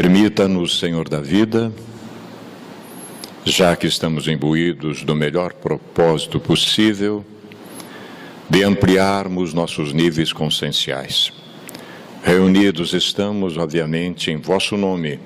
Permita-nos, Senhor da vida, já que estamos imbuídos do melhor propósito possível, de ampliarmos nossos níveis conscienciais. Reunidos estamos, obviamente, em vosso nome,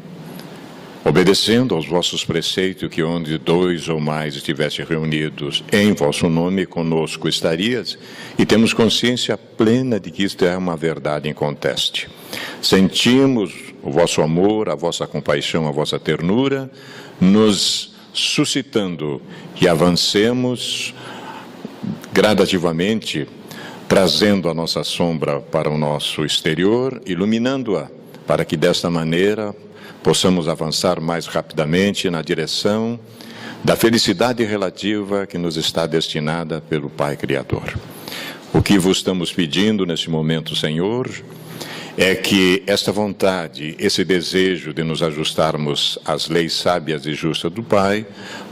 obedecendo aos vossos preceitos, que onde 2 ou mais estivessem reunidos em vosso nome, conosco estarias, e temos consciência plena de que isto é uma verdade inconteste. Sentimos o vosso amor, a vossa compaixão, a vossa ternura, nos suscitando que avancemos gradativamente, trazendo a nossa sombra para o nosso exterior, iluminando-a, para que desta maneira possamos avançar mais rapidamente na direção da felicidade relativa que nos está destinada pelo Pai Criador. O que vos estamos pedindo nesse momento, Senhor, é que esta vontade, esse desejo de nos ajustarmos às leis sábias e justas do Pai,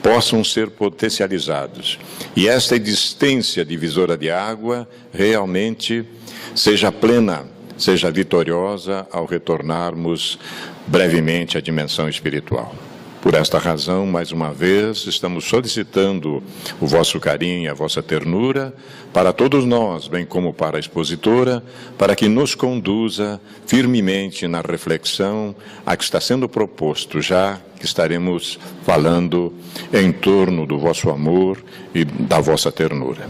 possam ser potencializados. E esta existência divisora de água realmente seja plena, seja vitoriosa ao retornarmos brevemente à dimensão espiritual. Por esta razão, mais uma vez, estamos solicitando o vosso carinho e a vossa ternura para todos nós, bem como para a expositora, para que nos conduza firmemente na reflexão a que está sendo proposto, já que estaremos falando em torno do vosso amor e da vossa ternura.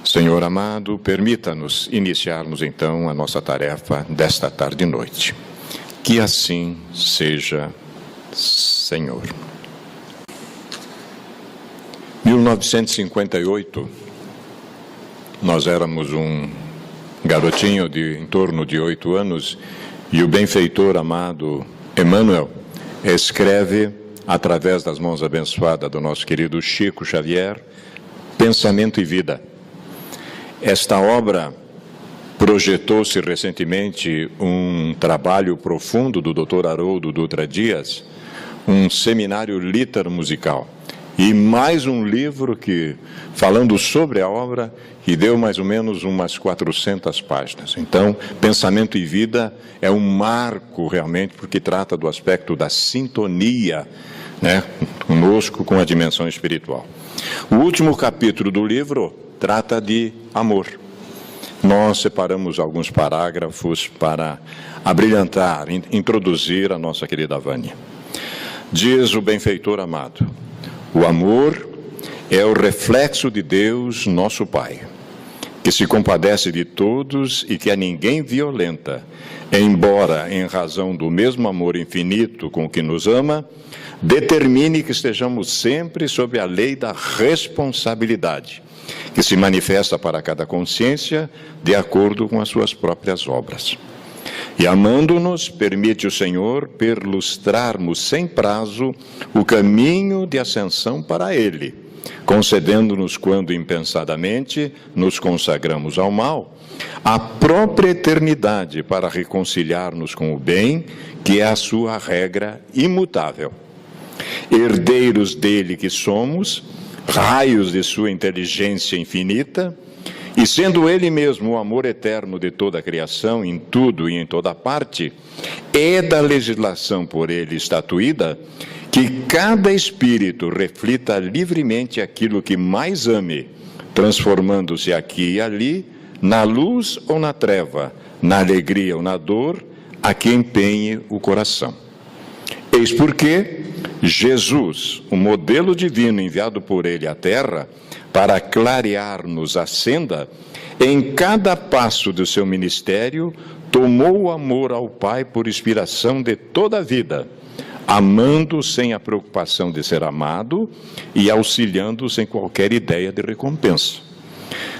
Senhor amado, permita-nos iniciarmos então a nossa tarefa desta tarde e noite. Que assim seja, Senhor. 1958, nós éramos um garotinho de em torno de 8 anos e o benfeitor amado Emmanuel escreve, através das mãos abençoadas do nosso querido Chico Xavier, Pensamento e Vida. Esta obra projetou-se recentemente um trabalho profundo do Dr. Haroldo Dutra Dias, um seminário liter-musical, e mais um livro que, falando sobre a obra, que deu mais ou menos umas 400 páginas. Então, Pensamento e Vida é um marco realmente, porque trata do aspecto da sintonia, né, conosco, com a dimensão espiritual. O último capítulo do livro trata de amor. Nós separamos alguns parágrafos para abrilhantar, introduzir a nossa querida Vânia. Diz o benfeitor amado: o amor é o reflexo de Deus, nosso Pai, que se compadece de todos e que a ninguém violenta, embora, em razão do mesmo amor infinito com que nos ama, determine que estejamos sempre sob a lei da responsabilidade, que se manifesta para cada consciência de acordo com as suas próprias obras. E amando-nos, permite o Senhor perlustrarmos sem prazo o caminho de ascensão para Ele, concedendo-nos, quando impensadamente nos consagramos ao mal, a própria eternidade para reconciliar-nos com o bem, que é a sua regra imutável. Herdeiros dele que somos, raios de sua inteligência infinita, e sendo ele mesmo o amor eterno de toda a criação, em tudo e em toda parte, é da legislação por ele estatuída que cada espírito reflita livremente aquilo que mais ame, transformando-se aqui e ali, na luz ou na treva, na alegria ou na dor, a que empenhe o coração. Eis porque Jesus, o modelo divino enviado por ele à Terra, para clarear-nos a senda, em cada passo do seu ministério, tomou o amor ao Pai por inspiração de toda a vida, amando sem a preocupação de ser amado e auxiliando sem qualquer ideia de recompensa.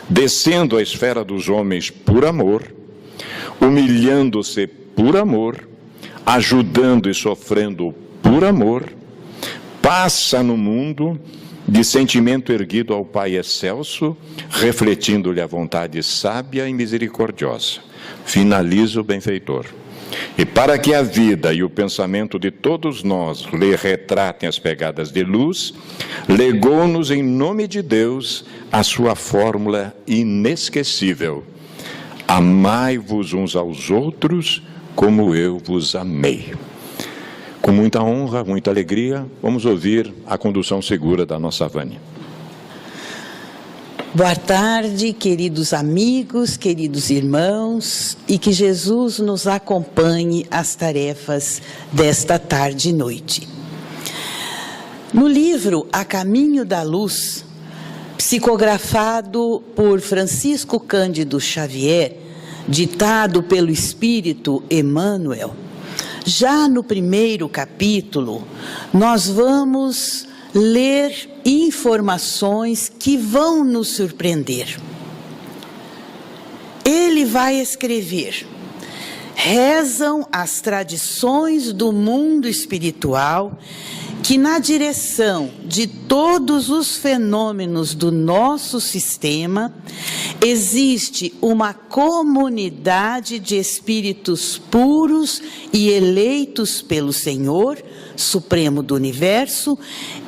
Descendo à esfera dos homens por amor, humilhando-se por amor, ajudando e sofrendo por amor, passa no mundo de sentimento erguido ao Pai excelso, refletindo-lhe a vontade sábia e misericordiosa. Finaliza o benfeitor. E para que a vida e o pensamento de todos nós lhe retratem as pegadas de luz, legou-nos em nome de Deus a sua fórmula inesquecível: amai-vos uns aos outros como eu vos amei. Com muita honra, muita alegria, vamos ouvir a condução segura da nossa Vânia. Boa tarde, queridos amigos, queridos irmãos, e que Jesus nos acompanhe às tarefas desta tarde e noite. No livro A Caminho da Luz, psicografado por Francisco Cândido Xavier, ditado pelo Espírito Emmanuel, já no primeiro capítulo, nós vamos ler informações que vão nos surpreender. Ele vai escrever: rezam as tradições do mundo espiritual que, na direção de todos os fenômenos do nosso sistema, existe uma comunidade de espíritos puros e eleitos pelo Senhor, Supremo do Universo,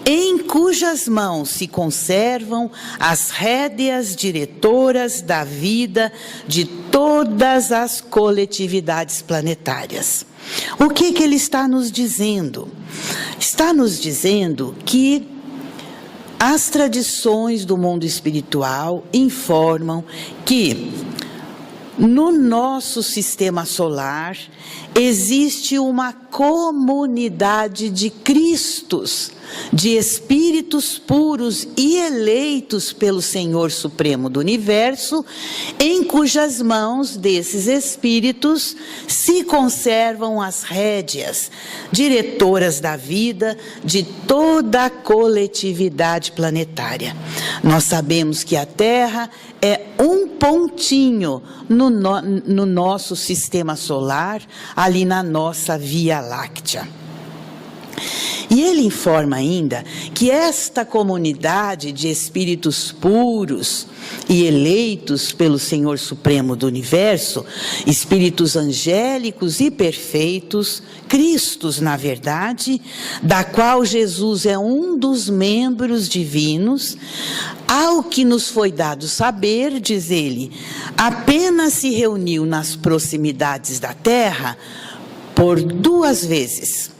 em cujas mãos se conservam as rédeas diretoras da vida de todas as coletividades planetárias. O que ele está nos dizendo? Está nos dizendo que as tradições do mundo espiritual informam que no nosso sistema solar existe uma comunidade de Cristos, de espíritos puros e eleitos pelo Senhor Supremo do Universo, em cujas mãos desses espíritos se conservam as rédeas diretoras da vida de toda a coletividade planetária. Nós sabemos que a Terra é um pontinho no nosso sistema solar, ali na nossa Via Láctea. E ele informa ainda que esta comunidade de espíritos puros e eleitos pelo Senhor Supremo do Universo, espíritos angélicos e perfeitos, Cristos, na verdade, da qual Jesus é um dos membros divinos, ao que nos foi dado saber, diz ele, apenas se reuniu nas proximidades da Terra por 2 vezes,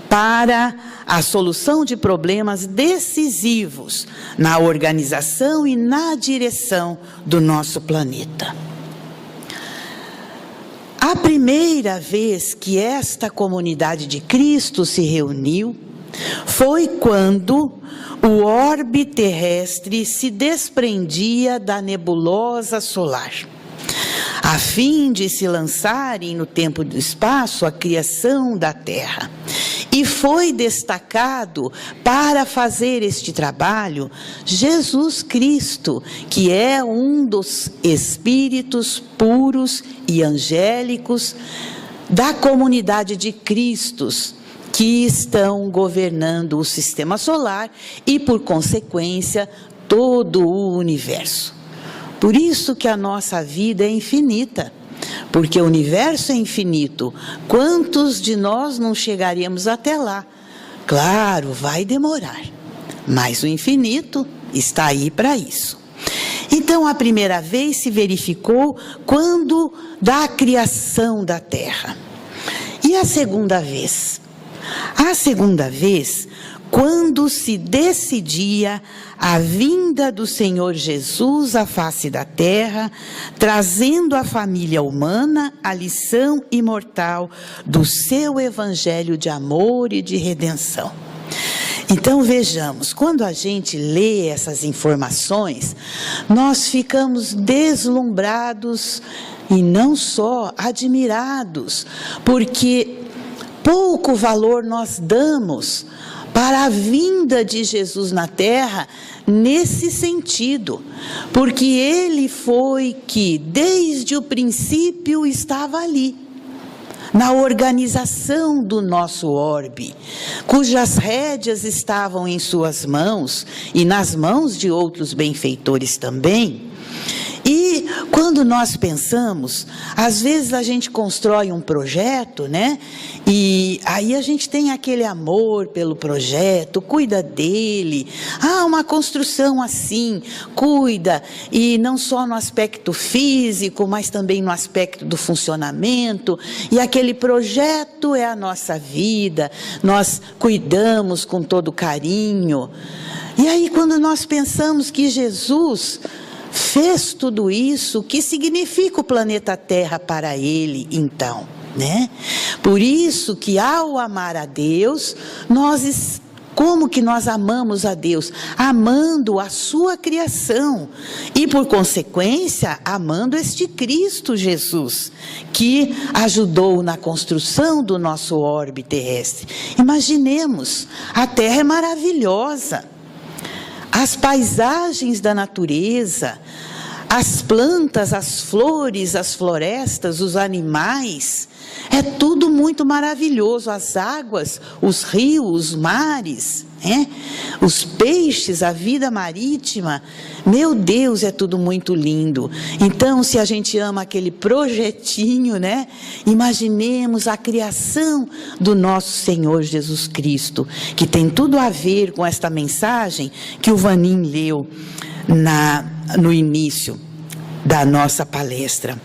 para a solução de problemas decisivos na organização e na direção do nosso planeta. A primeira vez que esta comunidade de Cristo se reuniu foi quando o orbe terrestre se desprendia da nebulosa solar, a fim de se lançarem no tempo e do espaço a criação da Terra. E foi destacado para fazer este trabalho Jesus Cristo, que é um dos espíritos puros e angélicos da comunidade de Cristos, que estão governando o sistema solar e, por consequência, todo o universo. Por isso que a nossa vida é infinita. Porque o universo é infinito. Quantos de nós não chegaremos até lá? Claro, vai demorar, mas o infinito está aí para isso. Então, a primeira vez se verificou quando da criação da Terra. E a segunda vez? A segunda vez, quando se decidia a vinda do Senhor Jesus à face da terra, trazendo à família humana a lição imortal do seu evangelho de amor e de redenção. Então vejamos, quando a gente lê essas informações, nós ficamos deslumbrados e não só admirados, porque pouco valor nós damos para a vinda de Jesus na Terra nesse sentido, porque ele foi que desde o princípio estava ali, na organização do nosso orbe, cujas rédeas estavam em suas mãos e nas mãos de outros benfeitores também, e quando nós pensamos, às vezes a gente constrói um projeto, né? E aí a gente tem aquele amor pelo projeto, cuida dele. Uma construção assim, cuida, e não só no aspecto físico, mas também no aspecto do funcionamento. E aquele projeto é a nossa vida, nós cuidamos com todo carinho. E aí quando nós pensamos que Jesus fez tudo isso, o que significa o planeta Terra para ele, então, né? Por isso que ao amar a Deus, como que nós amamos a Deus? Amando a sua criação e, por consequência, amando este Cristo Jesus, que ajudou na construção do nosso orbe terrestre. Imaginemos, a Terra é maravilhosa. As paisagens da natureza, as plantas, as flores, as florestas, os animais, é tudo muito maravilhoso. As águas, os rios, os mares, os peixes, a vida marítima, meu Deus, é tudo muito lindo. Então, se a gente ama aquele projetinho, né? Imaginemos a criação do nosso Senhor Jesus Cristo, que tem tudo a ver com esta mensagem que o Vanim leu no início da nossa palestra.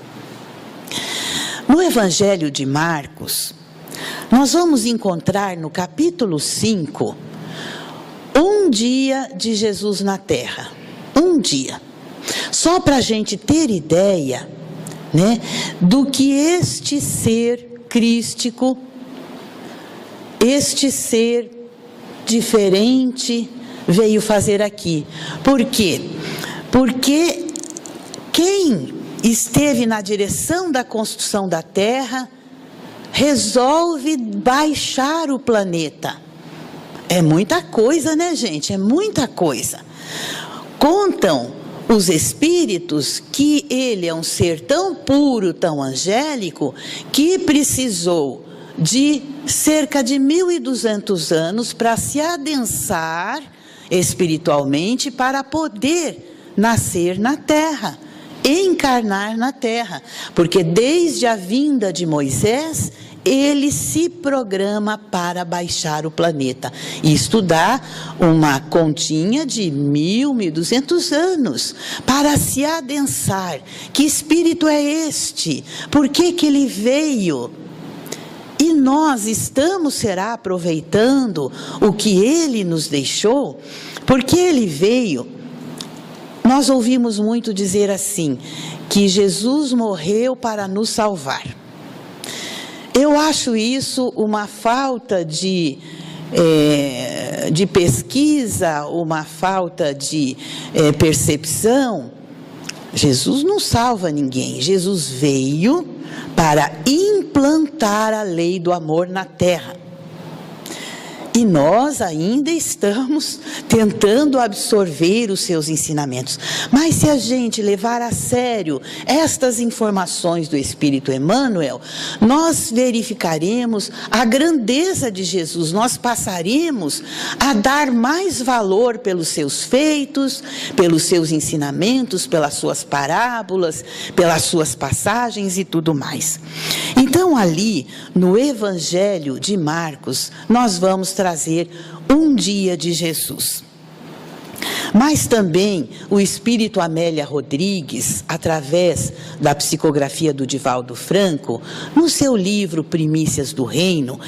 No Evangelho de Marcos, nós vamos encontrar no capítulo 5, um dia de Jesus na Terra. Um dia. Só para a gente ter ideia, né, do que este ser crístico, este ser diferente, veio fazer aqui. Por quê? Porque quem esteve na direção da construção da Terra resolve baixar o planeta. É muita coisa, né, gente? É muita coisa. Contam os espíritos que ele é um ser tão puro, tão angélico, que precisou de cerca de 1.200 anos para se adensar espiritualmente, para poder nascer na Terra, encarnar na Terra, porque desde a vinda de Moisés, ele se programa para baixar o planeta e estudar uma continha de 1.200 anos para se adensar. Que espírito é este? Por que que ele veio? E nós será aproveitando o que ele nos deixou, porque ele veio. Nós ouvimos muito dizer assim, que Jesus morreu para nos salvar. Eu acho isso uma falta de pesquisa, uma falta de percepção. Jesus não salva ninguém. Jesus veio para implantar a lei do amor na Terra. E nós ainda estamos tentando absorver os seus ensinamentos. Mas se a gente levar a sério estas informações do Espírito Emmanuel, nós verificaremos a grandeza de Jesus. Nós passaremos a dar mais valor pelos seus feitos, pelos seus ensinamentos, pelas suas parábolas, pelas suas passagens e tudo mais. Então, ali, no Evangelho de Marcos, nós vamos trazer um dia de Jesus. Mas também o Espírito Amélia Rodrigues, através da psicografia do Divaldo Franco, no seu livro Primícias do Reino,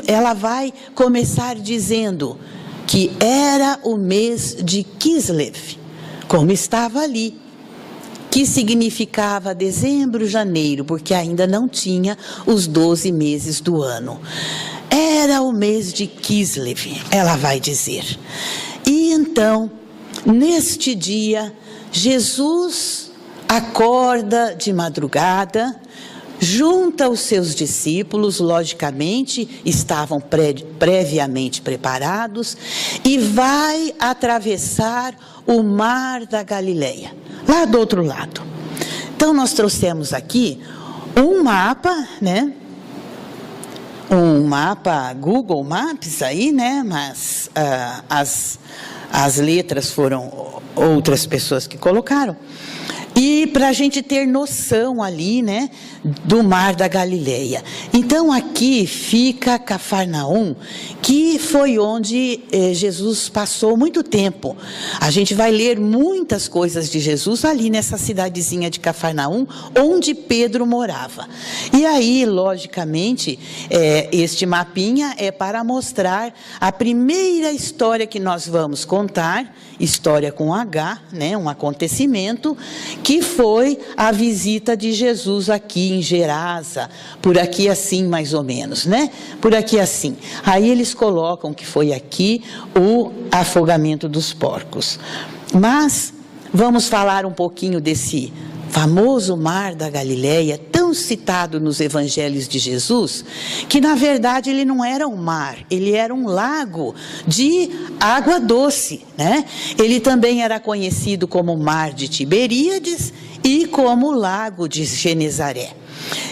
ela vai começar dizendo que era o mês de Kislev, como estava ali, que significava dezembro, janeiro, porque ainda não tinha os 12 meses do ano. Era o mês de Kislev, ela vai dizer. E então, neste dia, Jesus acorda de madrugada, junta os seus discípulos, logicamente, estavam previamente preparados, e vai atravessar o mar da Galileia, lá do outro lado. Então, nós trouxemos aqui um mapa, né? Um mapa Google Maps aí, né? Mas as letras foram outras pessoas que colocaram. E para a gente ter noção ali, né, do Mar da Galileia. Então aqui fica Cafarnaum, que foi onde Jesus passou muito tempo. A gente vai ler muitas coisas de Jesus ali nessa cidadezinha de Cafarnaum, onde Pedro morava. E aí, logicamente, este mapinha é para mostrar a primeira história que nós vamos contar, história com H, né, um acontecimento, que foi a visita de Jesus aqui em Gerasa, por aqui assim mais ou menos, né? Por aqui assim. Aí eles colocam que foi aqui o afogamento dos porcos. Mas vamos falar um pouquinho desse famoso Mar da Galileia, tão citado nos evangelhos de Jesus, que na verdade ele não era um mar, ele era um lago de água doce, né? Ele também era conhecido como Mar de Tiberíades e como Lago de Genezaré.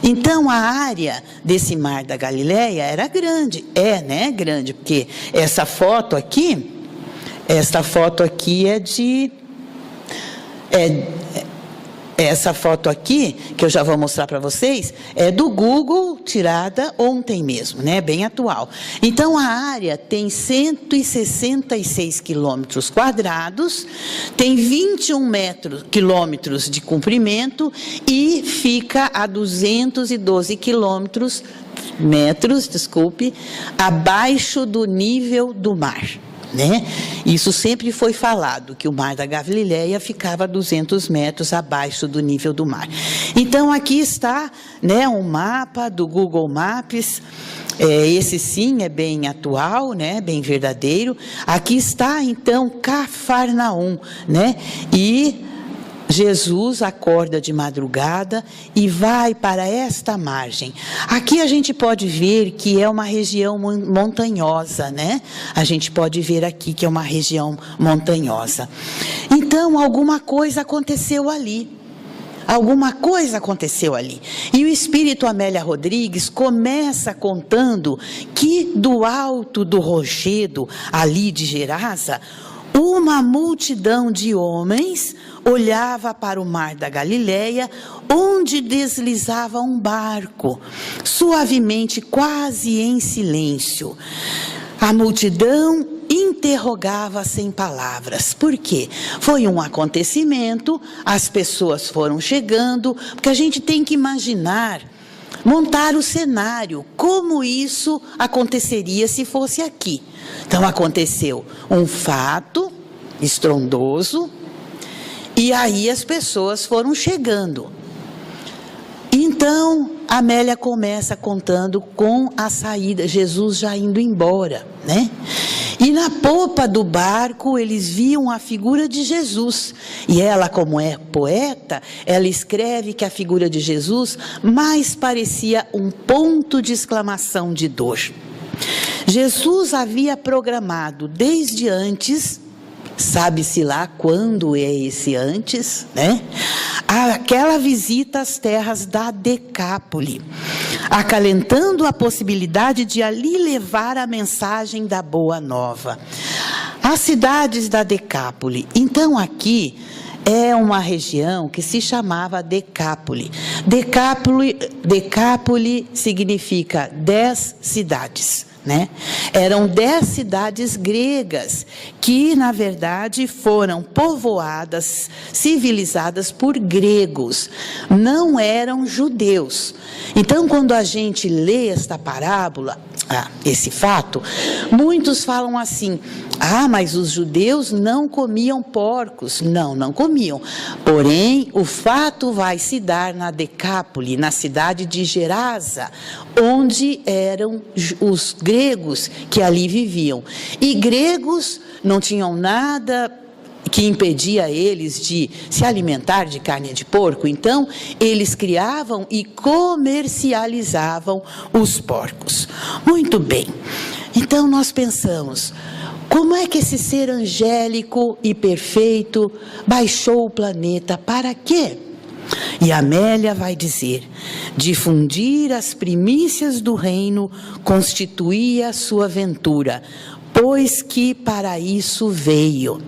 Então a área desse Mar da Galileia era grande, né? Grande, porque essa foto aqui essa foto aqui, que eu já vou mostrar para vocês, é do Google, tirada ontem mesmo, né? Bem atual. Então, a área tem 166 quilômetros quadrados, tem 21 quilômetros de comprimento e fica a 212 metros, abaixo do nível do mar. Né? Isso sempre foi falado, que o Mar da Galileia ficava a 200 metros abaixo do nível do mar. Então aqui está, né, um mapa do Google Maps, esse sim é bem atual, né, bem verdadeiro. Aqui está então Cafarnaum, né? E Jesus acorda de madrugada e vai para esta margem. Aqui a gente pode ver que é uma região montanhosa, né? A gente pode ver aqui que é uma região montanhosa. Então, alguma coisa aconteceu ali. Alguma coisa aconteceu ali. E o Espírito Amélia Rodrigues começa contando que do alto do rochedo, ali de Gerasa, uma multidão de homens olhava para o Mar da Galileia, onde deslizava um barco, suavemente, quase em silêncio. A multidão interrogava sem palavras. Por quê? Foi um acontecimento, as pessoas foram chegando, porque a gente tem que imaginar, montar o cenário, como isso aconteceria se fosse aqui. Então aconteceu um fato estrondoso, e aí as pessoas foram chegando. Então, Amélia começa contando com a saída, Jesus já indo embora, né? E na popa do barco, eles viam a figura de Jesus. E ela, como é poeta, ela escreve que a figura de Jesus mais parecia um ponto de exclamação de dor. Jesus havia programado desde antes, sabe-se lá quando é esse antes, né? Aquela visita às terras da Decápole, acalentando a possibilidade de ali levar a mensagem da Boa Nova. As cidades da Decápole. Então aqui é uma região que se chamava Decápole. Decápole significa 10 cidades. Né? Eram 10 cidades gregas que, na verdade, foram povoadas, civilizadas por gregos, não eram judeus. Então, quando a gente lê esta parábola, esse fato, muitos falam assim: mas os judeus não comiam porcos. Não comiam. Porém, o fato vai se dar na Decápole, na cidade de Gerasa, onde eram os gregos que ali viviam. E gregos não tinham nada que impedia eles de se alimentar de carne de porco, então eles criavam e comercializavam os porcos. Muito bem, então nós pensamos, como é que esse ser angélico e perfeito baixou o planeta? Para quê? E Amélia vai dizer: difundir as primícias do reino constituía a sua ventura, pois que para isso veio.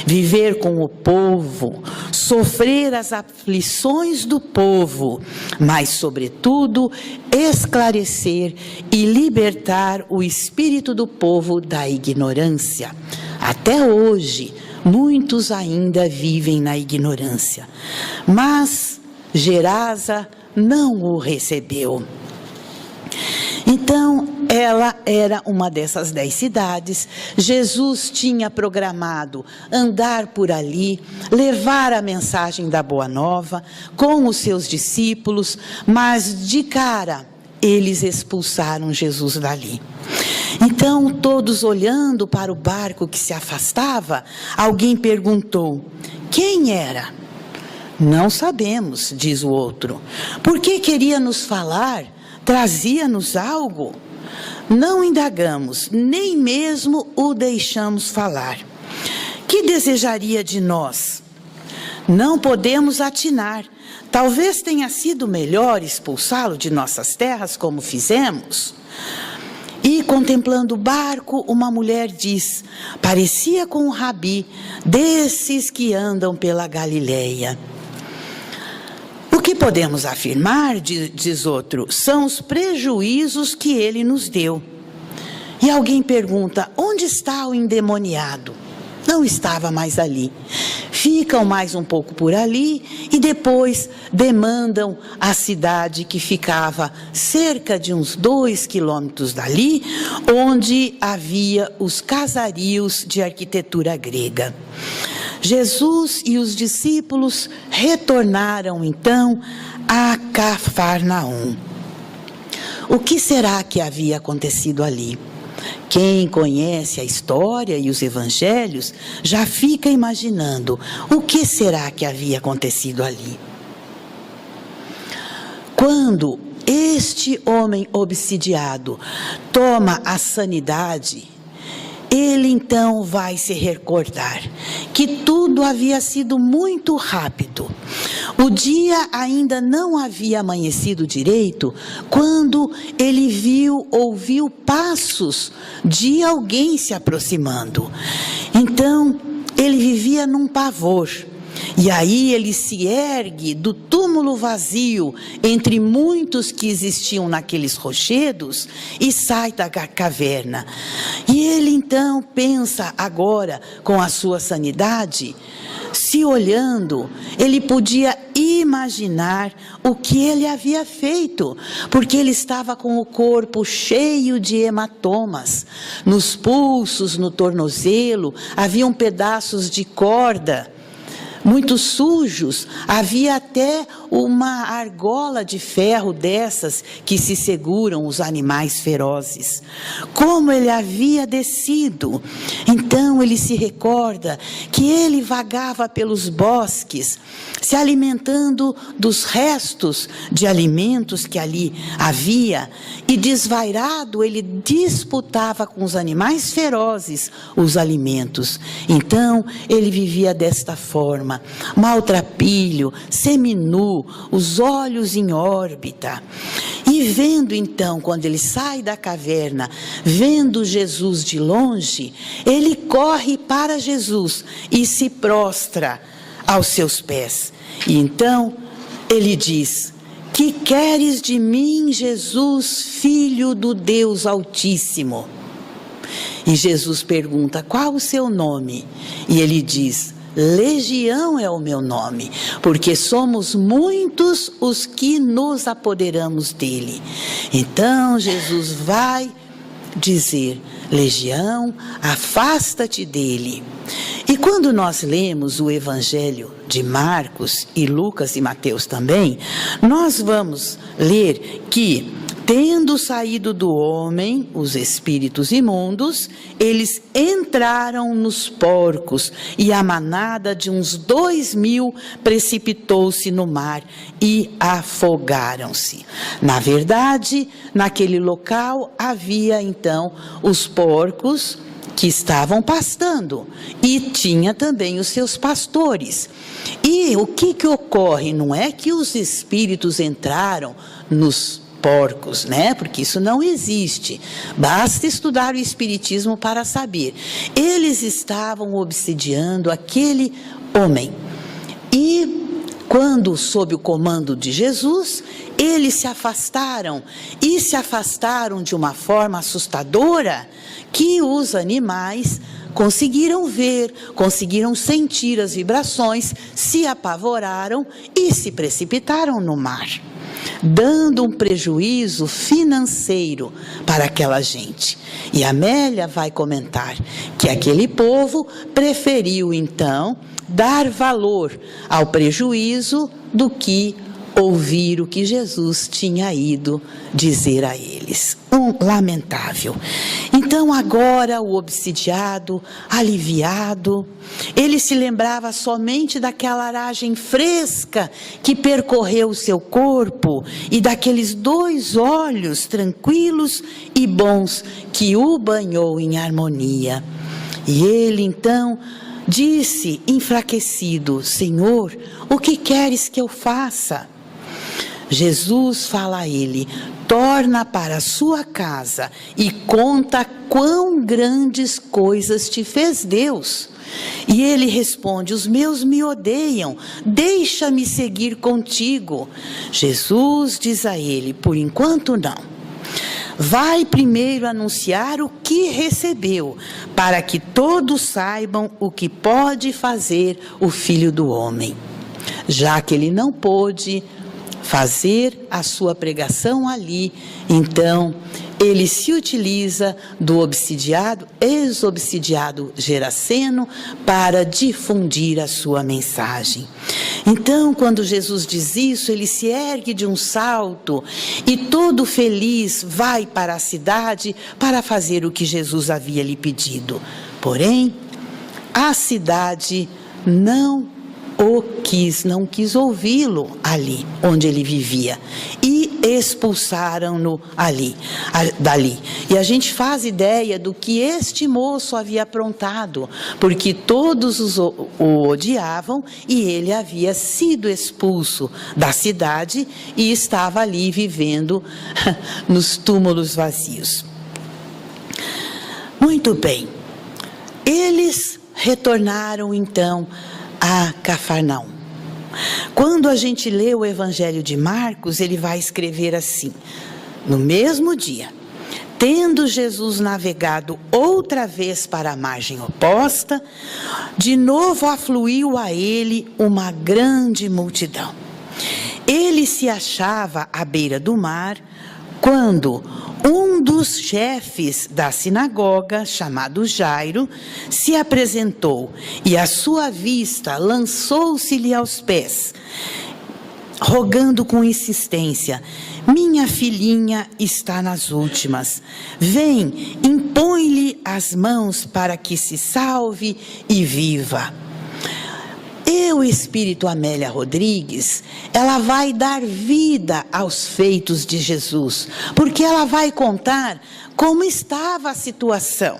viver com o povo, sofrer as aflições do povo, mas, sobretudo, esclarecer e libertar o espírito do povo da ignorância. Até hoje, muitos ainda vivem na ignorância, mas Gerasa não o recebeu. Então, ela era uma dessas 10 cidades. Jesus tinha programado andar por ali, levar a mensagem da Boa Nova com os seus discípulos, mas de cara eles expulsaram Jesus dali. Então, todos olhando para o barco que se afastava, alguém perguntou: quem era? Não sabemos, diz o outro. Por que queria nos falar? Trazia-nos algo? Não indagamos, nem mesmo o deixamos falar. Que desejaria de nós? Não podemos atinar. Talvez tenha sido melhor expulsá-lo de nossas terras, como fizemos. E, contemplando o barco, uma mulher diz: parecia com um rabi, desses que andam pela Galileia. O que podemos afirmar, diz outro, são os prejuízos que ele nos deu. E alguém pergunta: onde está o endemoniado? Não estava mais ali. Ficam mais um pouco por ali e depois demandam a cidade que ficava cerca de uns 2 quilômetros dali, onde havia os casarios de arquitetura grega. Jesus e os discípulos retornaram então a Cafarnaum. O que será que havia acontecido ali? Quem conhece a história e os evangelhos já fica imaginando o que será que havia acontecido ali. Quando este homem obsidiado toma a sanidade, ele então vai se recordar que tudo havia sido muito rápido. O dia ainda não havia amanhecido direito quando ele ouviu passos de alguém se aproximando. Então, ele vivia num pavor. E aí ele se ergue do túmulo vazio entre muitos que existiam naqueles rochedos e sai da caverna. E ele então pensa agora com a sua sanidade, se olhando, ele podia imaginar o que ele havia feito, porque ele estava com o corpo cheio de hematomas, nos pulsos, no tornozelo, haviam pedaços de corda muito sujos, havia até uma argola de ferro dessas que se seguram os animais ferozes. Como ele havia descido! Então ele se recorda que ele vagava pelos bosques, se alimentando dos restos de alimentos que ali havia, e desvairado ele disputava com os animais ferozes os alimentos. Então ele vivia desta forma, maltrapilho, seminu, os olhos em órbita. E vendo então, quando ele sai da caverna, vendo Jesus de longe, ele corre para Jesus e se prostra aos seus pés. E então ele diz: que queres de mim, Jesus, Filho do Deus Altíssimo? E Jesus pergunta: qual o seu nome? E ele diz: Legião é o meu nome, porque somos muitos os que nos apoderamos dele. Então Jesus vai dizer: Legião, afasta-te dele. E quando nós lemos o Evangelho de Marcos e Lucas e Mateus também, nós vamos ler que, tendo saído do homem os espíritos imundos, eles entraram nos porcos, e a manada de uns 2.000 precipitou-se no mar e afogaram-se. Na verdade, naquele local havia então os porcos que estavam pastando, e tinha também os seus pastores. E o que ocorre? Não é que os espíritos entraram nos porcos, né? Porque isso não existe. Basta estudar o Espiritismo para saber. Eles estavam obsidiando aquele homem. E quando, sob o comando de Jesus, eles se afastaram, e se afastaram de uma forma assustadora, que os animais conseguiram ver, conseguiram sentir as vibrações, se apavoraram e se precipitaram no mar, dando um prejuízo financeiro para aquela gente. E Amélia vai comentar que aquele povo preferiu então dar valor ao prejuízo do que ouvir o que Jesus tinha ido dizer a eles. Lamentável. Então agora o obsidiado, aliviado, ele se lembrava somente daquela aragem fresca que percorreu o seu corpo e daqueles 2 olhos tranquilos e bons que o banhou em harmonia. E ele então disse enfraquecido: Senhor, o que queres que eu faça? Jesus fala a ele: torna para a sua casa e conta quão grandes coisas te fez Deus. E ele responde: os meus me odeiam, deixa-me seguir contigo. Jesus diz a ele: por enquanto não. Vai primeiro anunciar o que recebeu, para que todos saibam o que pode fazer o Filho do Homem. Já que ele não pôde fazer a sua pregação ali, então ele se utiliza do ex-obsidiado Geraseno para difundir a sua mensagem. Então, quando Jesus diz isso, ele se ergue de um salto e todo feliz vai para a cidade para fazer o que Jesus havia lhe pedido. Porém, a cidade não quis ouvi-lo ali onde ele vivia e expulsaram-no dali. E a gente faz ideia do que este moço havia aprontado, porque todos o odiavam e ele havia sido expulso da cidade e estava ali vivendo nos túmulos vazios. Muito bem, eles retornaram então a Cafarnaum. Quando a gente lê o Evangelho de Marcos, ele vai escrever assim: no mesmo dia, tendo Jesus navegado outra vez para a margem oposta, de novo afluiu a ele uma grande multidão. Ele se achava à beira do mar, quando um dos chefes da sinagoga, chamado Jairo, se apresentou e à sua vista lançou-se-lhe aos pés, rogando com insistência: minha filhinha está nas últimas, vem, impõe-lhe as mãos para que se salve e viva. E o Espírito Amélia Rodrigues, ela vai dar vida aos feitos de Jesus, porque ela vai contar como estava a situação.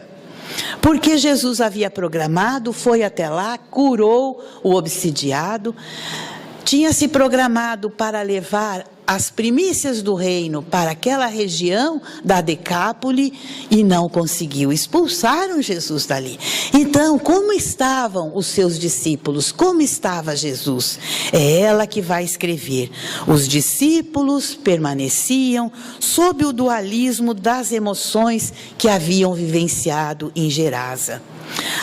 Porque Jesus havia programado, foi até lá, curou o obsidiado, tinha se programado para levar as primícias do reino para aquela região da Decápole e não conseguiu. Expulsaram Jesus dali. Então, como estavam os seus discípulos? Como estava Jesus? É ela que vai escrever. Os discípulos permaneciam sob o dualismo das emoções que haviam vivenciado em Gerasa.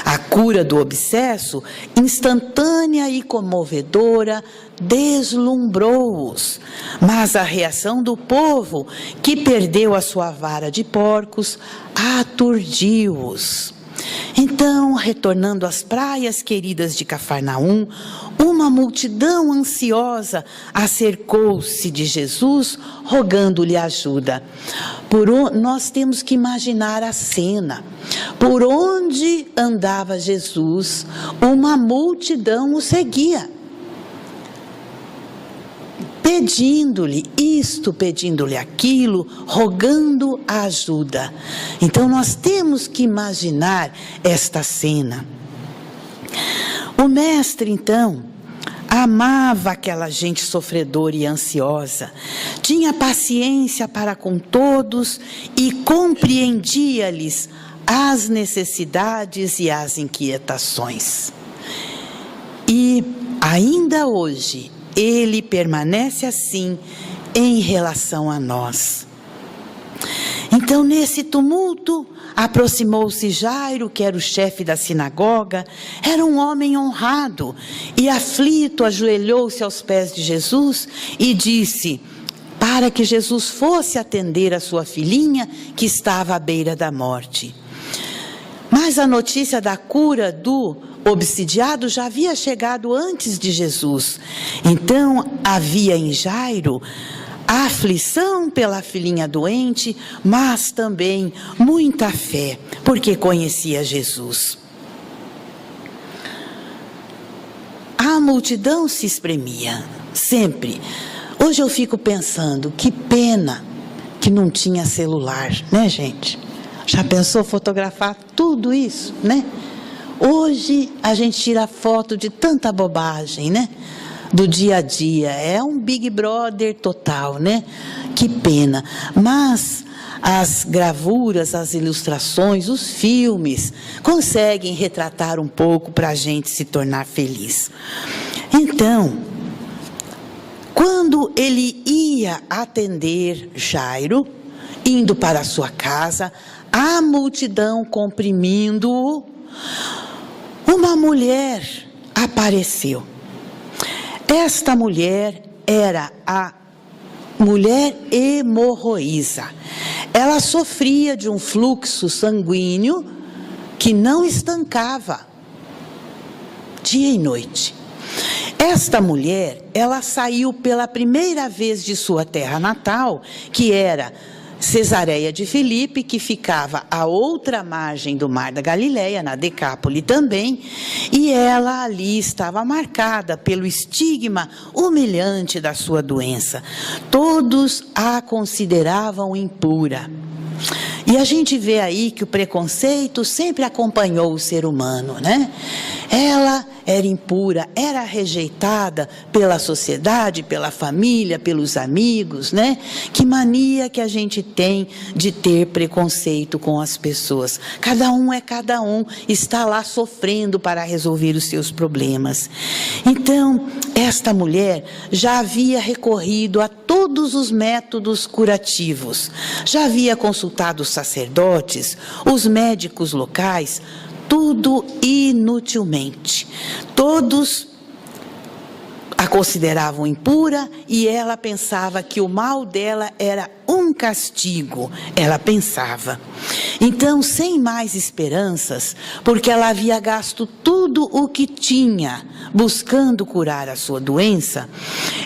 A cura do obsesso, instantânea e comovedora, deslumbrou-os, mas a reação do povo, que perdeu a sua vara de porcos, aturdiu-os. Então, retornando às praias queridas de Cafarnaum, uma multidão ansiosa acercou-se de Jesus, rogando-lhe ajuda. Nós temos que imaginar a cena. Por onde andava Jesus, uma multidão o seguia, pedindo-lhe isto, pedindo-lhe aquilo, rogando a ajuda. Então nós temos que imaginar esta cena. O mestre então amava aquela gente sofredora e ansiosa, tinha paciência para com todos e compreendia-lhes as necessidades e as inquietações. E ainda hoje, ele permanece assim em relação a nós. Então, nesse tumulto, aproximou-se Jairo, que era o chefe da sinagoga, era um homem honrado, e aflito ajoelhou-se aos pés de Jesus e disse, para que Jesus fosse atender a sua filhinha, que estava à beira da morte. Mas a notícia da cura do obsidiado já havia chegado antes de Jesus. Então, havia em Jairo a aflição pela filhinha doente, mas também muita fé, porque conhecia Jesus. A multidão se espremia, sempre. Hoje eu fico pensando, que pena que não tinha celular, né, gente? Já pensou fotografar tudo isso, né? Hoje a gente tira foto de tanta bobagem, né? Do dia a dia, é um Big Brother total, né? Que pena. Mas as gravuras, as ilustrações, os filmes conseguem retratar um pouco para a gente se tornar feliz. Então, quando ele ia atender Jairo, indo para a sua casa, a multidão comprimindo-o, uma mulher apareceu. Esta mulher era a mulher hemorroísa. Ela sofria de um fluxo sanguíneo que não estancava dia e noite. Esta mulher, ela saiu pela primeira vez de sua terra natal, que era Cesareia de Filipe, que ficava à outra margem do Mar da Galileia, na Decápole também, e ela ali estava marcada pelo estigma humilhante da sua doença. Todos a consideravam impura. E a gente vê aí que o preconceito sempre acompanhou o ser humano, né? Ela era impura, era rejeitada pela sociedade, pela família, pelos amigos, né? Que mania que a gente tem de ter preconceito com as pessoas. Cada um é cada um, está lá sofrendo para resolver os seus problemas. Então, esta mulher já havia recorrido a todos os métodos curativos, já havia consultado os sacerdotes, os médicos locais, tudo inutilmente. Todos a consideravam impura e ela pensava que o mal dela era um castigo. Ela pensava. Então, sem mais esperanças, porque ela havia gasto tudo o que tinha buscando curar a sua doença,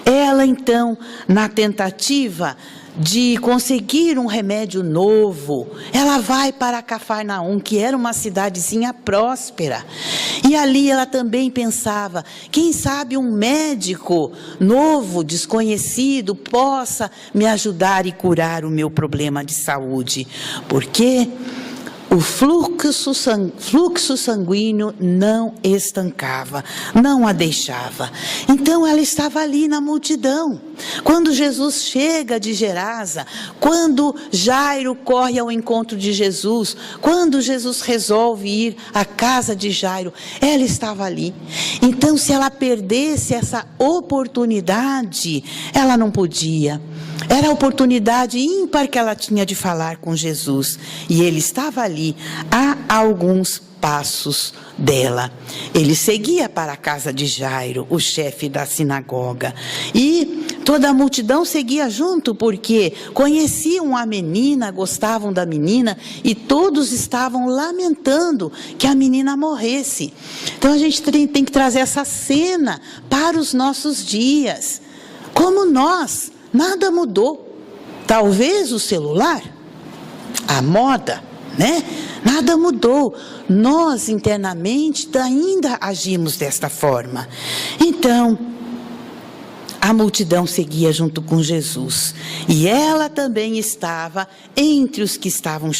ela então, na tentativa de conseguir um remédio novo, ela vai para Cafarnaum, que era uma cidadezinha próspera. E ali ela também pensava, quem sabe um médico novo, desconhecido, possa me ajudar e curar o meu problema de saúde. Porque o fluxo sanguíneo não estancava, não a deixava. Então ela estava ali na multidão. Quando Jesus chega de Gerasa, quando Jairo corre ao encontro de Jesus, quando Jesus resolve ir à casa de Jairo, ela estava ali. Então, se ela perdesse essa oportunidade, ela não podia. Era a oportunidade ímpar que ela tinha de falar com Jesus. E ele estava ali a alguns passos dela. Ele seguia para a casa de Jairo, o chefe da sinagoga. E toda a multidão seguia junto, porque conheciam a menina, gostavam da menina, e todos estavam lamentando que a menina morresse. Então a gente tem que trazer essa cena para os nossos dias. Como nós, nada mudou. Talvez o celular, a moda, né? Nada mudou. Nós internamente ainda agimos desta forma. Então, a multidão seguia junto com Jesus. E ela também estava entre os que estavam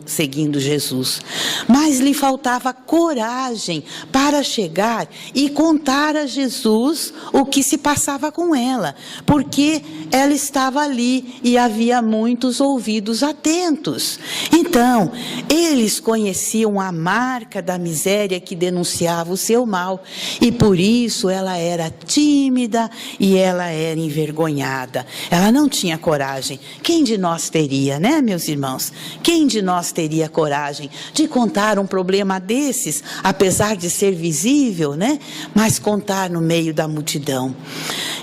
seguindo Jesus. Mas lhe faltava coragem para chegar e contar a Jesus o que se passava com ela, porque ela estava ali e havia muitos ouvidos atentos. Então, eles conheciam a marca da miséria que denunciava o seu mal, e por isso ela era tímida e ela era envergonhada. Ela não tinha coragem. Quem de nós teria, né, meus irmãos? Quem de nós teria coragem de contar um problema desses, apesar de ser visível, né? Mas contar no meio da multidão.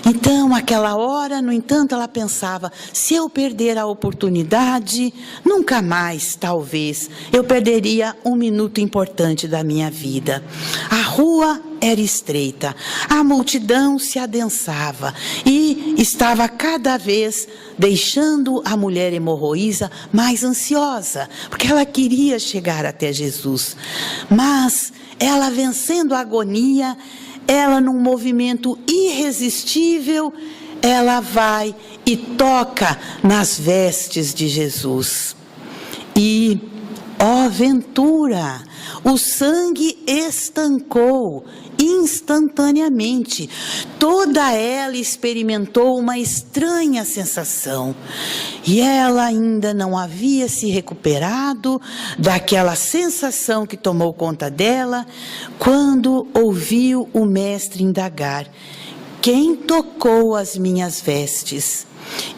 Então, aquela hora, no entanto, ela pensava: se eu perder a oportunidade, nunca mais, talvez, eu perderia um minuto importante da minha vida. A rua era estreita, a multidão se adensava e estava cada vez deixando a mulher hemorroísa mais ansiosa, porque ela queria chegar até Jesus. Mas ela, vencendo a agonia, ela, num movimento irresistível, ela vai e toca nas vestes de Jesus. E, ó ventura, o sangue estancou instantaneamente. Toda ela experimentou uma estranha sensação. E ela ainda não havia se recuperado daquela sensação que tomou conta dela, quando ouviu o mestre indagar: quem tocou as minhas vestes?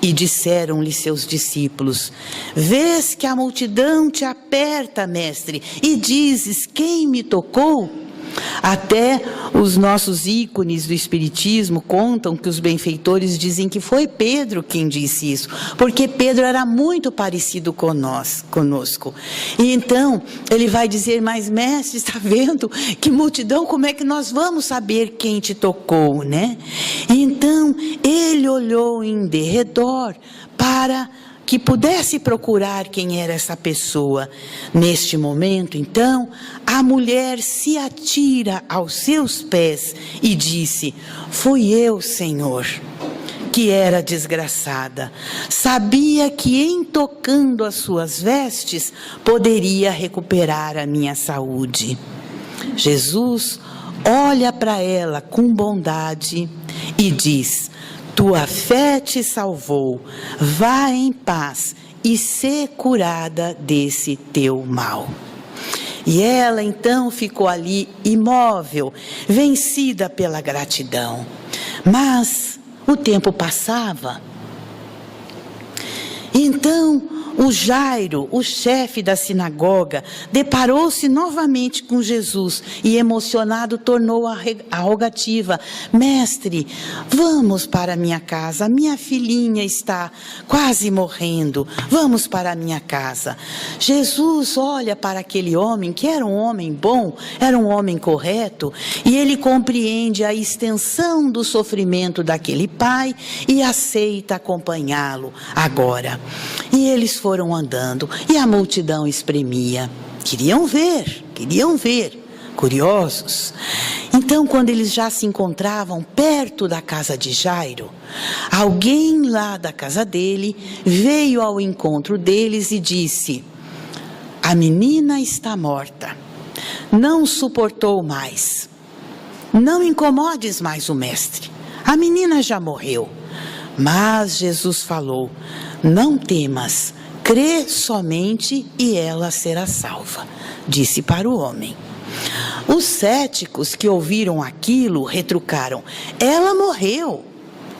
E disseram-lhe seus discípulos: vês que a multidão te aperta, mestre, e dizes: quem me tocou? Até os nossos ícones do Espiritismo contam que os benfeitores dizem que foi Pedro quem disse isso, porque Pedro era muito parecido conosco. E então ele vai dizer: mas mestre, está vendo que multidão, como é que nós vamos saber quem te tocou, né? E então ele olhou em derredor para que pudesse procurar quem era essa pessoa. Neste momento, então, a mulher se atira aos seus pés e disse: fui eu, Senhor, que era desgraçada. Sabia que em tocando as suas vestes poderia recuperar a minha saúde. Jesus olha para ela com bondade e diz: tua fé te salvou, vá em paz e sê curada desse teu mal. E ela então ficou ali imóvel, vencida pela gratidão. Mas o tempo passava. Então o Jairo, o chefe da sinagoga, deparou-se novamente com Jesus e, emocionado, tornou a rogativa: mestre, vamos para minha casa, minha filhinha está quase morrendo, vamos para a minha casa. Jesus olha para aquele homem, que era um homem bom, era um homem correto, e ele compreende a extensão do sofrimento daquele pai e aceita acompanhá-lo agora. E eles foram andando e a multidão espremia. Queriam ver, curiosos. Então, quando eles já se encontravam perto da casa de Jairo, alguém lá da casa dele veio ao encontro deles e disse: a menina está morta, não suportou mais. Não incomodes mais o mestre, a menina já morreu. Mas Jesus falou: não temas, crê somente e ela será salva, disse para o homem. Os céticos que ouviram aquilo retrucaram: ela morreu,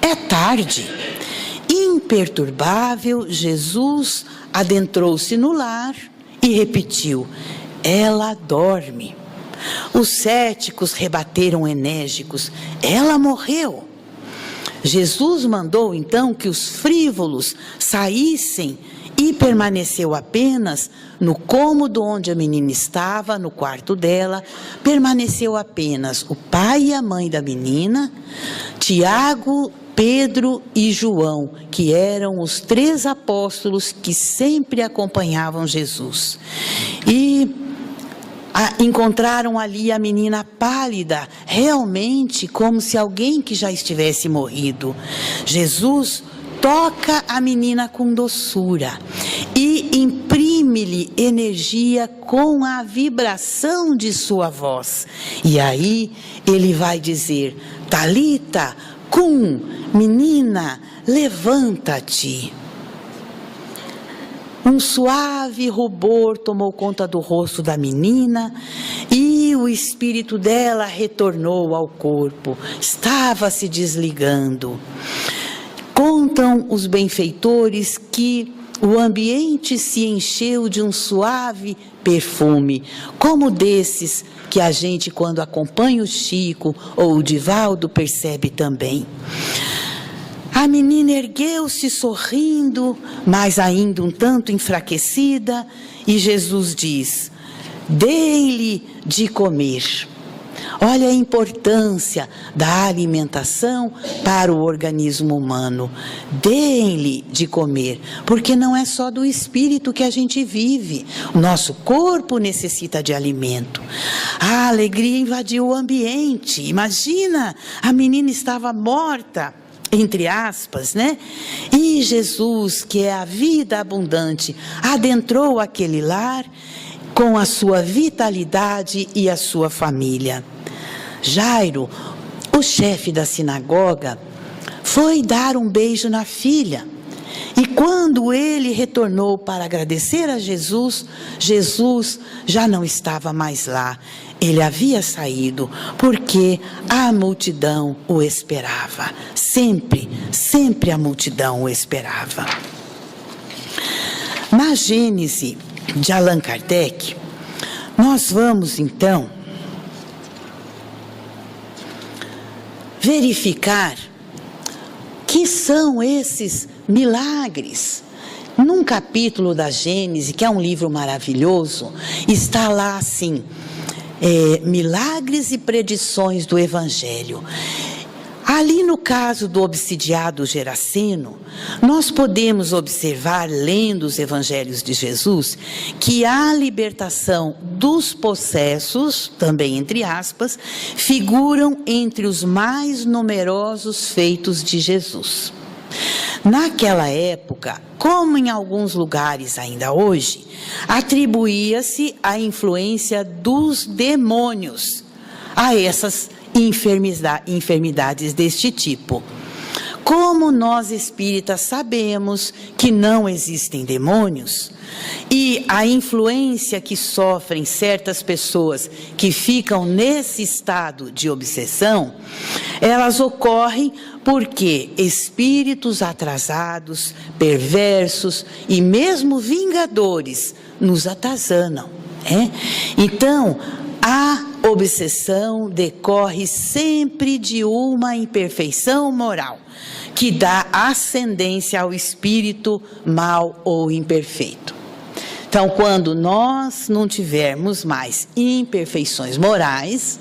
é tarde. Imperturbável, Jesus adentrou-se no lar e repetiu: ela dorme. Os céticos rebateram enérgicos: ela morreu. Jesus mandou então que os frívolos saíssem e permaneceu apenas no cômodo onde a menina estava, no quarto dela. Permaneceu apenas o pai e a mãe da menina, Tiago, Pedro e João, que eram os 3 apóstolos que sempre acompanhavam Jesus. E encontraram ali a menina pálida, realmente como se alguém que já estivesse morrido. Jesus toca a menina com doçura e imprime-lhe energia com a vibração de sua voz. E aí ele vai dizer: Talita cum, menina, levanta-te. Um suave rubor tomou conta do rosto da menina e o espírito dela retornou ao corpo. Estava se desligando. Contam os benfeitores que o ambiente se encheu de um suave perfume, como desses que a gente, quando acompanha o Chico ou o Divaldo, percebe também. A menina ergueu-se sorrindo, mas ainda um tanto enfraquecida, e Jesus diz: dê-lhe de comer. Olha a importância da alimentação para o organismo humano. Dê-lhe de comer, porque não é só do espírito que a gente vive. O nosso corpo necessita de alimento. A alegria invadiu o ambiente. Imagina, a menina estava morta, entre aspas, né? E Jesus, que é a vida abundante, adentrou aquele lar com a sua vitalidade e a sua família. Jairo, o chefe da sinagoga, foi dar um beijo na filha. E quando ele retornou para agradecer a Jesus, Jesus já não estava mais lá. Ele havia saído, porque a multidão o esperava. Sempre, sempre a multidão o esperava. Na Gênese de Allan Kardec, nós vamos então verificar que são esses milagres. Num capítulo da Gênese, que é um livro maravilhoso, está lá assim: milagres e predições do Evangelho. Ali no caso do obsidiado Geraseno, nós podemos observar, lendo os Evangelhos de Jesus, que a libertação dos possessos, também entre aspas, figuram entre os mais numerosos feitos de Jesus. Naquela época, como em alguns lugares ainda hoje, atribuía-se a influência dos demônios a essas enfermidades deste tipo. Como nós espíritas sabemos que não existem demônios, e a influência que sofrem certas pessoas que ficam nesse estado de obsessão, elas ocorrem porque espíritos atrasados, perversos e mesmo vingadores nos atazanam. Então, a obsessão decorre sempre de uma imperfeição moral, que dá ascendência ao espírito mau ou imperfeito. Então, quando nós não tivermos mais imperfeições morais,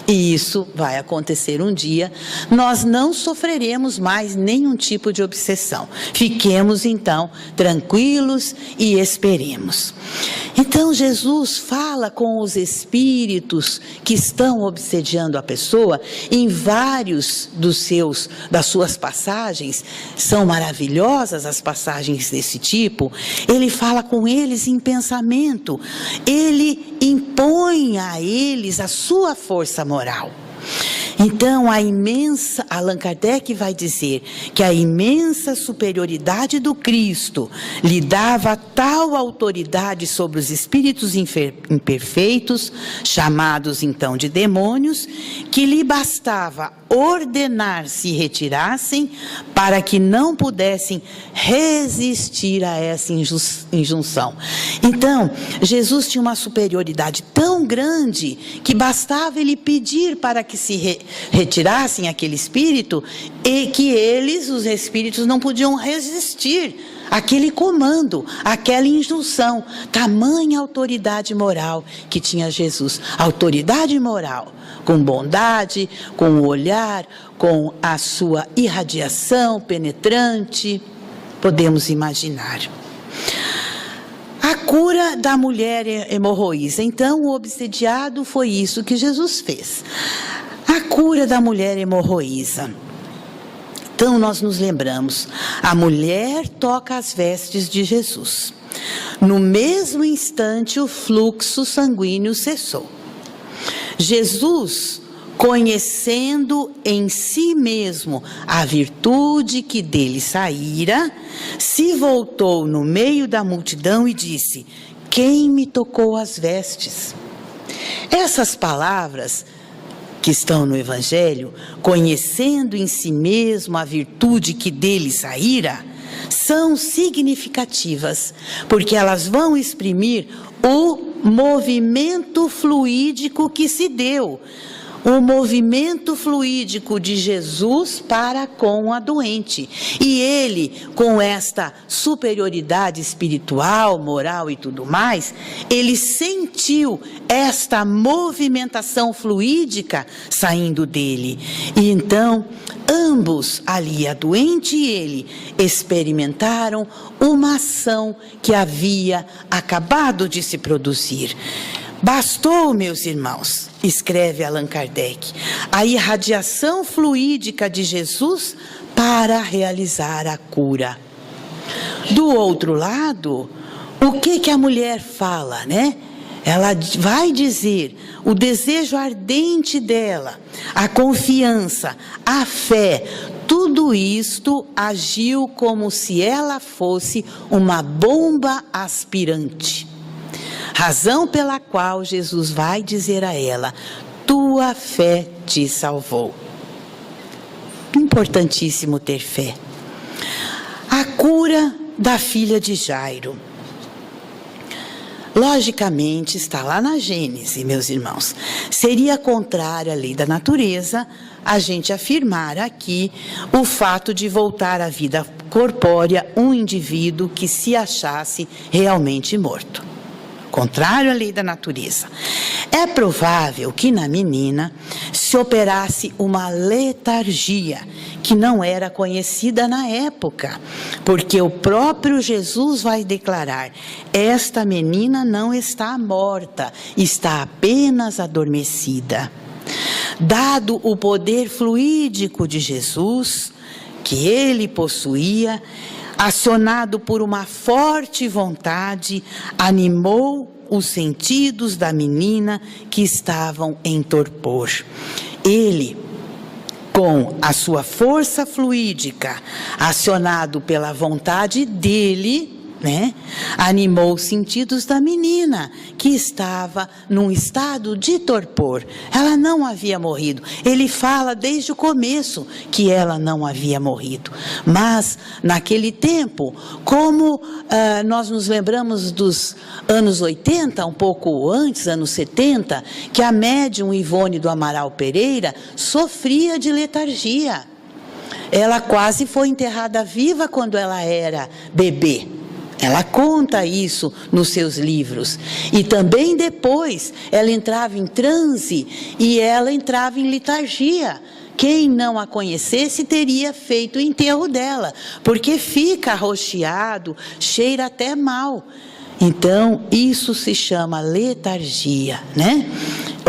e isso vai acontecer um dia, nós não sofreremos mais nenhum tipo de obsessão. Fiquemos, então, tranquilos e esperemos. Então, Jesus fala com os espíritos que estão obsediando a pessoa em vários das suas passagens. São maravilhosas as passagens desse tipo. Ele fala com eles em pensamento. Ele impõe a eles a sua força moral. Então, Allan Kardec vai dizer que a imensa superioridade do Cristo lhe dava tal autoridade sobre os espíritos imperfeitos, chamados então de demônios, que lhe bastava ordenar se retirassem para que não pudessem resistir a essa injunção. Então, Jesus tinha uma superioridade tão grande que bastava ele pedir para que se retirassem aquele espírito, e que os espíritos, não podiam resistir àquele comando, àquela injunção. Tamanha autoridade moral que tinha Jesus. Autoridade moral, com bondade, com o olhar, com a sua irradiação penetrante. Podemos imaginar. A cura da mulher hemorroísa. Então, o obsediado foi isso que Jesus fez. A cura da mulher hemorroísa. Então, nós nos lembramos, a mulher toca as vestes de Jesus. No mesmo instante, o fluxo sanguíneo cessou. Jesus, conhecendo em si mesmo a virtude que dele saíra, se voltou no meio da multidão e disse: quem me tocou as vestes? Essas palavras que estão no Evangelho, conhecendo em si mesmo a virtude que dele saíra, são significativas, porque elas vão exprimir o movimento fluídico que se deu, o movimento fluídico de Jesus para com a doente. E ele, com esta superioridade espiritual, moral e tudo mais, ele sentiu esta movimentação fluídica saindo dele. E então, ambos, ali a doente e ele, experimentaram uma ação que havia acabado de se produzir. Bastou, meus irmãos, escreve Allan Kardec, a irradiação fluídica de Jesus para realizar a cura. Do outro lado, o que a mulher fala, né? Ela vai dizer o desejo ardente dela, a confiança, a fé, tudo isto agiu como se ela fosse uma bomba aspirante. Razão pela qual Jesus vai dizer a ela: tua fé te salvou. Importantíssimo ter fé. A cura da filha de Jairo. Logicamente, está lá na Gênesis, meus irmãos. Seria contrário à lei da natureza a gente afirmar aqui o fato de voltar à vida corpórea um indivíduo que se achasse realmente morto. Contrário à lei da natureza. É provável que na menina se operasse uma letargia que não era conhecida na época, porque o próprio Jesus vai declarar: esta menina não está morta, está apenas adormecida. Dado o poder fluídico de Jesus, que ele possuía, acionado por uma forte vontade, animou os sentidos da menina que estavam em torpor. Ele, com a sua força fluídica, acionado pela vontade dele, animou os sentidos da menina, que estava num estado de torpor. Ela não havia morrido. Ele fala desde o começo que ela não havia morrido. Mas, naquele tempo, como nós nos lembramos dos anos 80, um pouco antes, anos 70, que a médium Ivone do Amaral Pereira sofria de letargia. Ela quase foi enterrada viva quando ela era bebê. Ela conta isso nos seus livros. E também depois ela entrava em transe e ela entrava em letargia. Quem não a conhecesse teria feito o enterro dela, porque fica arroxeado, cheira até mal. Então, isso se chama letargia,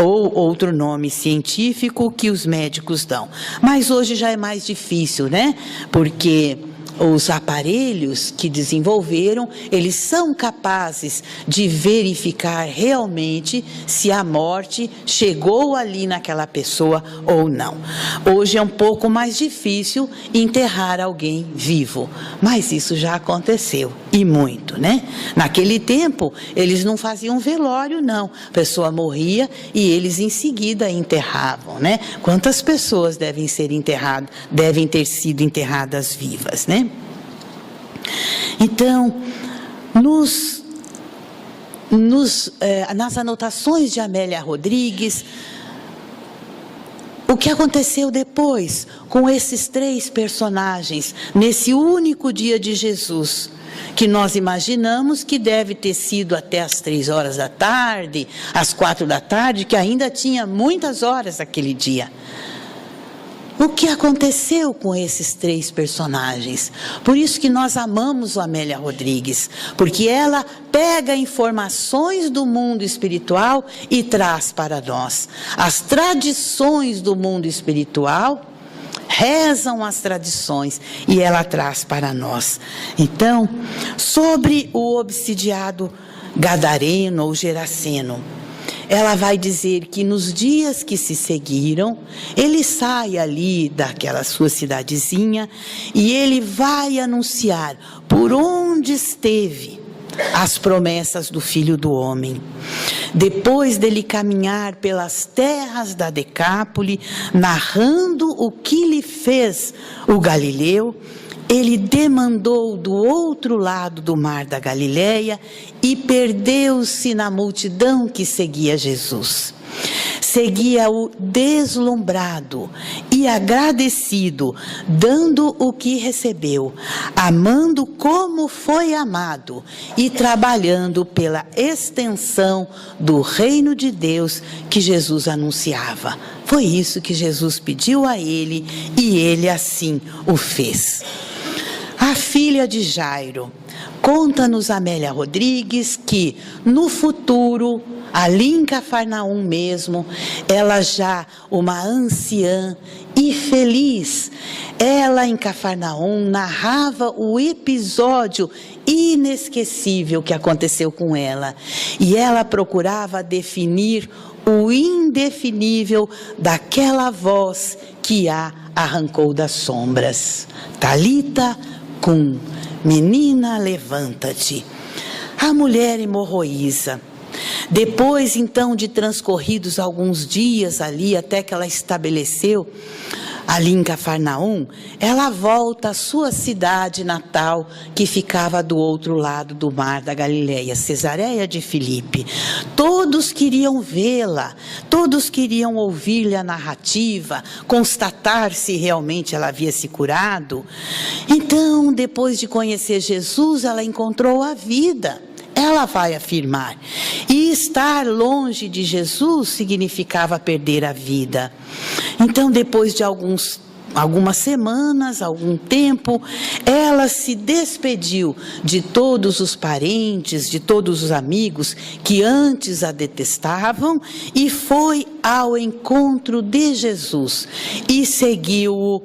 ou outro nome científico que os médicos dão. Mas hoje já é mais difícil, porque os aparelhos que desenvolveram, eles são capazes de verificar realmente se a morte chegou ali naquela pessoa ou não. Hoje é um pouco mais difícil enterrar alguém vivo, mas isso já aconteceu, e muito, Naquele tempo, eles não faziam velório, não. A pessoa morria e eles em seguida enterravam, Quantas pessoas devem ter sido enterradas vivas, Então, nas anotações de Amélia Rodrigues, o que aconteceu depois com esses 3 personagens, nesse único dia de Jesus, que nós imaginamos que deve ter sido até às 3 horas da tarde, às 4 da tarde, que ainda tinha muitas horas aquele dia. o que aconteceu com esses 3 personagens. Por isso que nós amamos a Amélia Rodrigues, porque ela pega informações do mundo espiritual e traz para nós. As tradições do mundo espiritual rezam as tradições e ela traz para nós. Então, sobre o obsidiado gadareno ou geraseno, ela vai dizer que nos dias que se seguiram, ele sai ali daquela sua cidadezinha e ele vai anunciar por onde esteve as promessas do Filho do Homem. Depois dele caminhar pelas terras da Decápole, narrando o que lhe fez o Galileu, ele demandou do outro lado do mar da Galileia e perdeu-se na multidão que seguia Jesus. Seguia-o deslumbrado e agradecido, dando o que recebeu, amando como foi amado e trabalhando pela extensão do reino de Deus que Jesus anunciava. Foi isso que Jesus pediu a ele e ele assim o fez. A filha de Jairo, conta-nos Amélia Rodrigues que no futuro, ali em Cafarnaum mesmo, ela já uma anciã e feliz, ela em Cafarnaum narrava o episódio inesquecível que aconteceu com ela. E ela procurava definir o indefinível daquela voz que a arrancou das sombras. Talita cum, menina, levanta-te. A mulher hemorroísa. Depois, então, de transcorridos alguns dias ali, até que ela estabeleceu ali em Cafarnaum, ela volta à sua cidade natal, que ficava do outro lado do mar da Galileia, Cesareia de Filipe. Todos queriam vê-la, todos queriam ouvir-lhe a narrativa, constatar se realmente ela havia se curado. Então, depois de conhecer Jesus, ela encontrou a vida. Ela vai afirmar. E estar longe de Jesus significava perder a vida. Então, depois de algumas semanas, algum tempo, ela se despediu de todos os parentes, de todos os amigos que antes a detestavam e foi ao encontro de Jesus e seguiu-o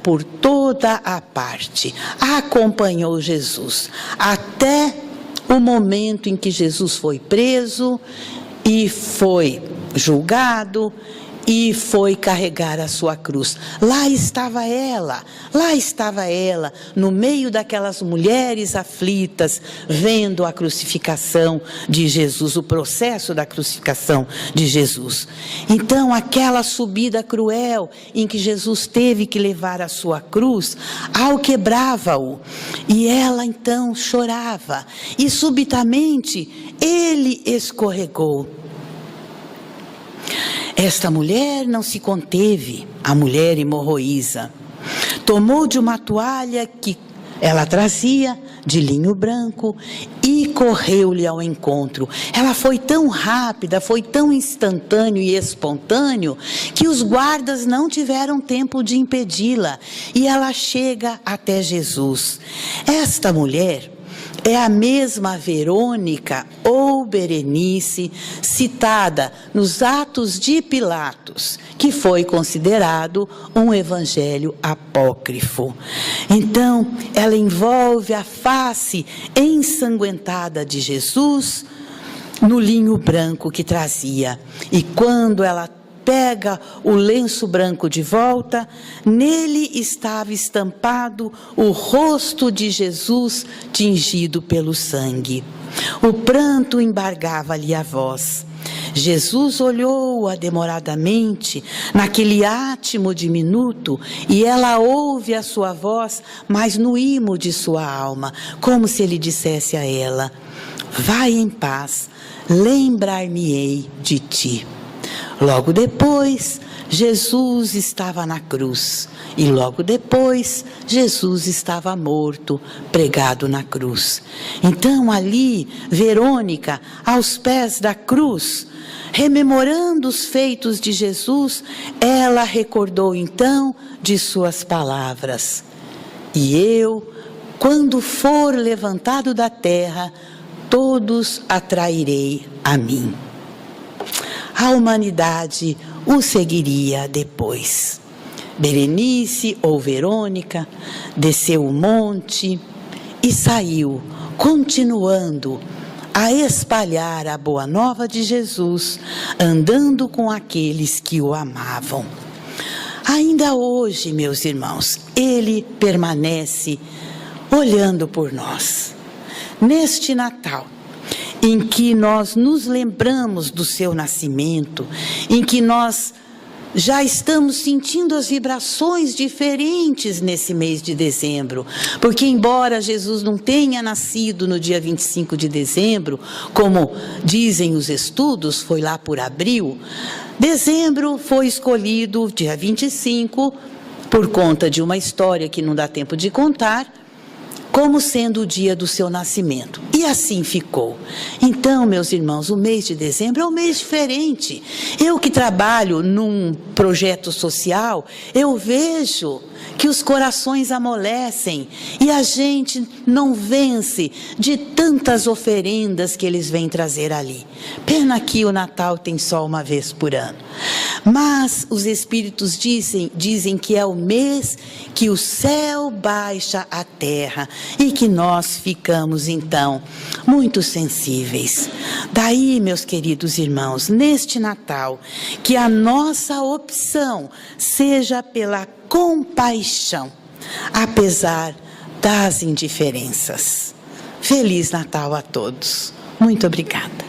por toda a parte. Acompanhou Jesus até o momento em que Jesus foi preso e foi julgado e foi carregar a sua cruz. Lá estava ela, no meio daquelas mulheres aflitas, vendo a crucificação de Jesus, o processo da crucificação de Jesus. Então, aquela subida cruel em que Jesus teve que levar a sua cruz, alquebrava-o. E ela então chorava, e subitamente ele escorregou. Esta mulher não se conteve, a mulher hemorroísa. Tomou de uma toalha que ela trazia, de linho branco, e correu-lhe ao encontro. Ela foi tão rápida, foi tão instantâneo e espontâneo, que os guardas não tiveram tempo de impedi-la. E ela chega até Jesus. Esta mulher é a mesma Verônica ou Berenice citada nos Atos de Pilatos, que foi considerado um evangelho apócrifo. Então, ela envolve a face ensanguentada de Jesus no linho branco que trazia. E quando ela pega o lenço branco de volta, nele estava estampado o rosto de Jesus tingido pelo sangue. O pranto embargava-lhe a voz. Jesus olhou-a demoradamente, naquele átimo diminuto, e ela ouve a sua voz, mas no imo de sua alma, como se ele dissesse a ela: vai em paz, lembrar-me-ei de ti. Logo depois, Jesus estava na cruz e logo depois Jesus estava morto, pregado na cruz. Então ali, Verônica, aos pés da cruz, rememorando os feitos de Jesus, ela recordou então de suas palavras: e eu, quando for levantado da terra, todos atrairei a mim. A humanidade o seguiria depois. Berenice ou Verônica desceu o monte e saiu, continuando a espalhar a boa nova de Jesus, andando com aqueles que o amavam. Ainda hoje, meus irmãos, ele permanece olhando por nós. Neste Natal, em que nós nos lembramos do seu nascimento, em que nós já estamos sentindo as vibrações diferentes nesse mês de dezembro, porque embora Jesus não tenha nascido no dia 25 de dezembro, como dizem os estudos, foi lá por abril, dezembro foi escolhido, dia 25, por conta de uma história que não dá tempo de contar, como sendo o dia do seu nascimento. E assim ficou. Então, meus irmãos, o mês de dezembro é um mês diferente. Eu que trabalho num projeto social, eu vejo que os corações amolecem e a gente não vence de tantas oferendas que eles vêm trazer ali. Pena que o Natal tem só uma vez por ano. Mas os Espíritos dizem que é o mês que o céu baixa à terra e que nós ficamos, então, muito sensíveis. Daí, meus queridos irmãos, neste Natal, que a nossa opção seja pela compaixão, apesar das indiferenças. Feliz Natal a todos. Muito obrigada.